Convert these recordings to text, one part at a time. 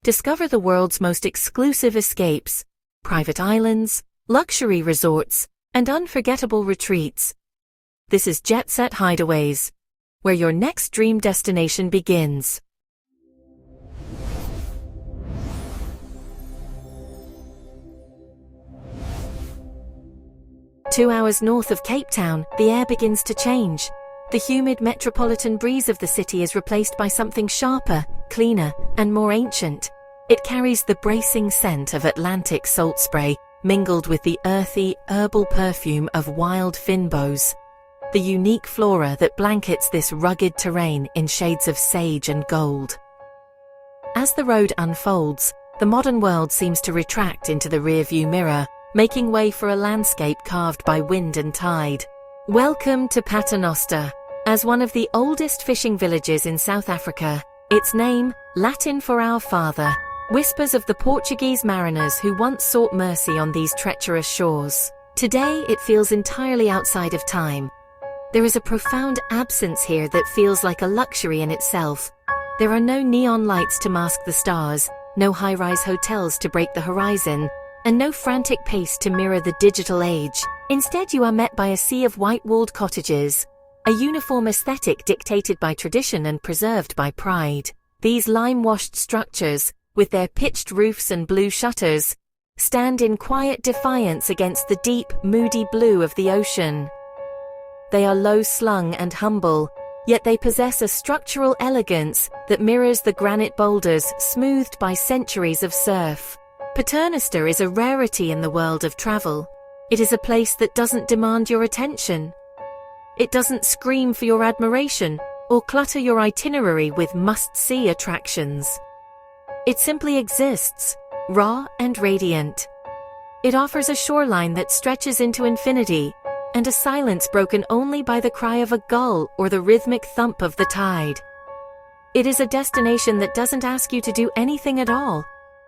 Discover the world's most exclusive escapes, private islands, luxury resorts, and unforgettable retreats. This is JetSet Hideaways, where your next dream destination begins. Two hours north of Cape Town, the air begins to change. The humid metropolitan breeze of the city is replaced by something sharper, cleaner, and more ancient. It carries the bracing scent of Atlantic salt spray, mingled with the earthy, herbal perfume of wild fynbos. The unique flora that blankets this rugged terrain in shades of sage and gold. As the road unfolds, the modern world seems to retract into the rearview mirror, making way for a landscape carved by wind and tide. Welcome to Paternoster. As one of the oldest fishing villages in South Africa, its name, Latin for Our Father, whispers of the Portuguese mariners who once sought mercy on these treacherous shores. Today it feels entirely outside of time. There is a profound absence here that feels like a luxury in itself. There are no neon lights to mask the stars, no high-rise hotels to break the horizon, and no frantic pace to mirror the digital age. Instead, you are met by a sea of white-walled cottages, a uniform aesthetic dictated by tradition and preserved by pride. These lime-washed structures, with their pitched roofs and blue shutters, stand in quiet defiance against the deep, moody blue of the ocean. They are low-slung and humble, yet they possess a structural elegance that mirrors the granite boulders smoothed by centuries of surf. Paternoster is a rarity in the world of travel. It is a place that doesn't demand your attention. It doesn't scream for your admiration or clutter your itinerary with must-see attractions. It simply exists, raw and radiant. It offers a shoreline that stretches into infinity, and a silence broken only by the cry of a gull or the rhythmic thump of the tide. It is a destination that doesn't ask you to do anything at all.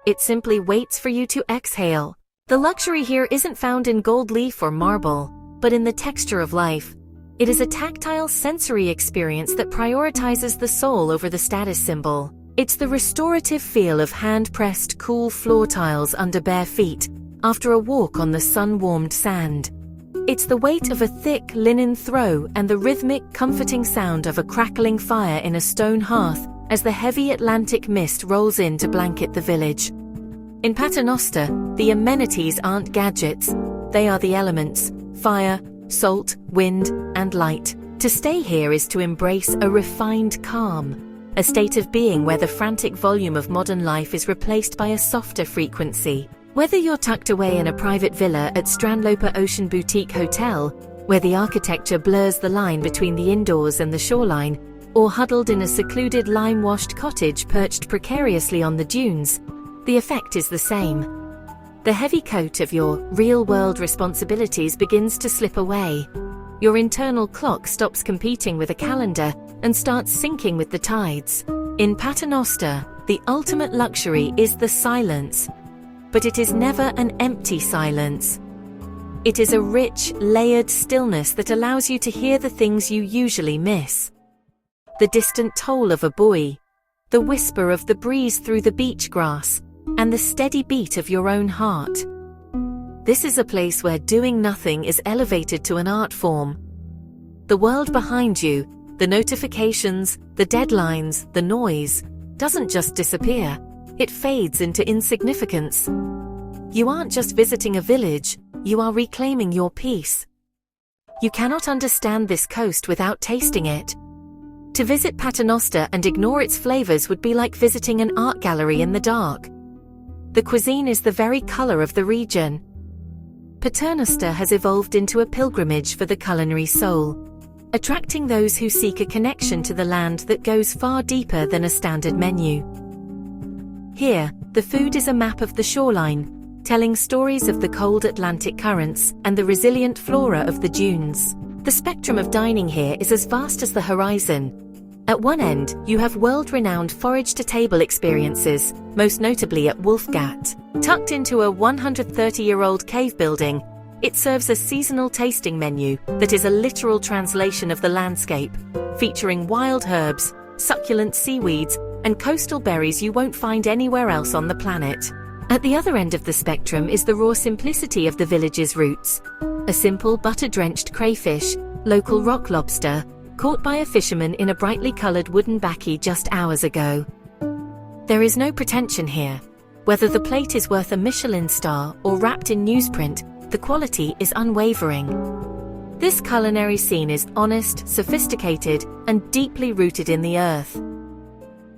It simply waits for you to exhale. The luxury here isn't found in gold leaf or marble, but in the texture of life. It is a tactile sensory experience that prioritizes the soul over the status symbol. It's the restorative feel of hand-pressed cool floor tiles under bare feet after a walk on the sun-warmed sand. It's the weight of a thick linen throw and the rhythmic, comforting sound of a crackling fire in a stone hearth as the heavy Atlantic mist rolls in to blanket the village. In Paternoster, the amenities aren't gadgets, they are the elements: fire, salt, wind, and light. To stay here is to embrace a refined calm, a state of being where the frantic volume of modern life is replaced by a softer frequency. Whether you're tucked away in a private villa at Strandloper Ocean Boutique Hotel, where the architecture blurs the line between the indoors and the shoreline, or huddled in a secluded lime-washed cottage perched precariously on the dunes, the effect is the same. The heavy coat of your real-world responsibilities begins to slip away. Your internal clock stops competing with a calendar and starts syncing with the tides. In Paternoster, the ultimate luxury is the silence. But it is never an empty silence. It is a rich, layered stillness that allows you to hear the things you usually miss. The distant toll of a buoy, the whisper of the breeze through the beach grass, and the steady beat of your own heart. This is a place where doing nothing is elevated to an art form. The world behind you, the notifications, the deadlines, the noise, doesn't just disappear. It fades into insignificance. You aren't just visiting a village, you are reclaiming your peace. You cannot understand this coast without tasting it. To visit Paternoster and ignore its flavors would be like visiting an art gallery in the dark. The cuisine is the very color of the region. Paternoster has evolved into a pilgrimage for the culinary soul, attracting those who seek a connection to the land that goes far deeper than a standard menu. Here, the food is a map of the shoreline, telling stories of the cold Atlantic currents and the resilient flora of the dunes. The spectrum of dining here is as vast as the horizon. At one end, you have world-renowned forage-to-table experiences, most notably at Wolfgat. Tucked into a 130-year-old cave building, it serves a seasonal tasting menu that is a literal translation of the landscape, featuring wild herbs, succulent seaweeds, and coastal berries you won't find anywhere else on the planet. At the other end of the spectrum is the raw simplicity of the village's roots. A simple butter-drenched crayfish, local rock lobster, caught by a fisherman in a brightly colored wooden bakkie just hours ago. There is no pretension here. Whether the plate is worth a Michelin star or wrapped in newsprint, the quality is unwavering. This culinary scene is honest, sophisticated, and deeply rooted in the earth.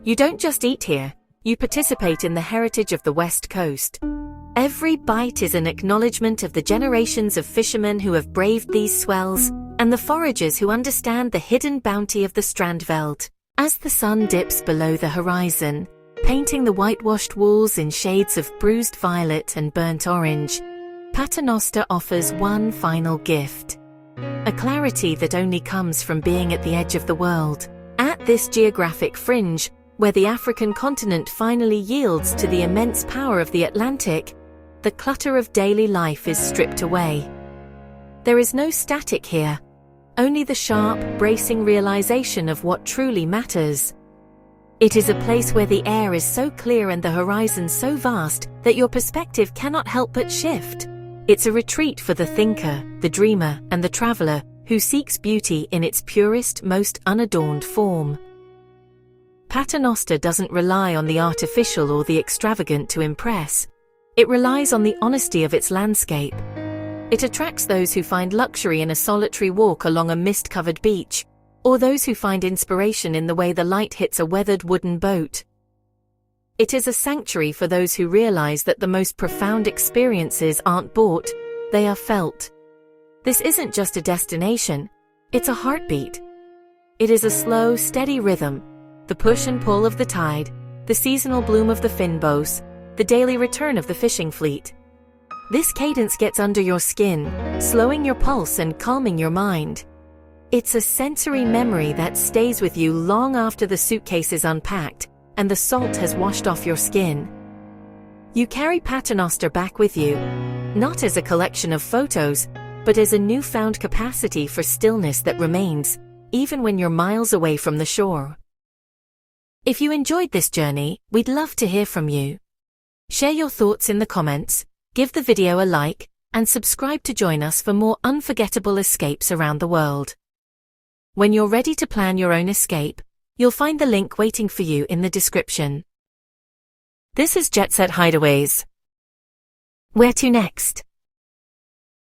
You don't just eat here, you participate in the heritage of the West Coast. Every bite is an acknowledgement of the generations of fishermen who have braved these swells, and the foragers who understand the hidden bounty of the Strandveld. As the sun dips below the horizon, painting the whitewashed walls in shades of bruised violet and burnt orange, Paternoster offers one final gift. A clarity that only comes from being at the edge of the world. At this geographic fringe, where the African continent finally yields to the immense power of the Atlantic, the clutter of daily life is stripped away. There is no static here, only the sharp, bracing realization of what truly matters. It is a place where the air is so clear and the horizon so vast that your perspective cannot help but shift. It's a retreat for the thinker, the dreamer, and the traveler who seeks beauty in its purest, most unadorned form. Paternoster doesn't rely on the artificial or the extravagant to impress. It relies on the honesty of its landscape. It attracts those who find luxury in a solitary walk along a mist-covered beach, or those who find inspiration in the way the light hits a weathered wooden boat. It is a sanctuary for those who realize that the most profound experiences aren't bought, they are felt. This isn't just a destination, it's a heartbeat. It is a slow, steady rhythm, the push and pull of the tide, the seasonal bloom of the fynbos, the daily return of the fishing fleet. This cadence gets under your skin, slowing your pulse and calming your mind. It's a sensory memory that stays with you long after the suitcase is unpacked and the salt has washed off your skin. You carry Paternoster back with you, not as a collection of photos, but as a newfound capacity for stillness that remains, even when you're miles away from the shore. If you enjoyed this journey, we'd love to hear from you. Share your thoughts in the comments, give the video a like, and subscribe to join us for more unforgettable escapes around the world. When you're ready to plan your own escape, you'll find the link waiting for you in the description. This is JetSet Hideaways. Where to next?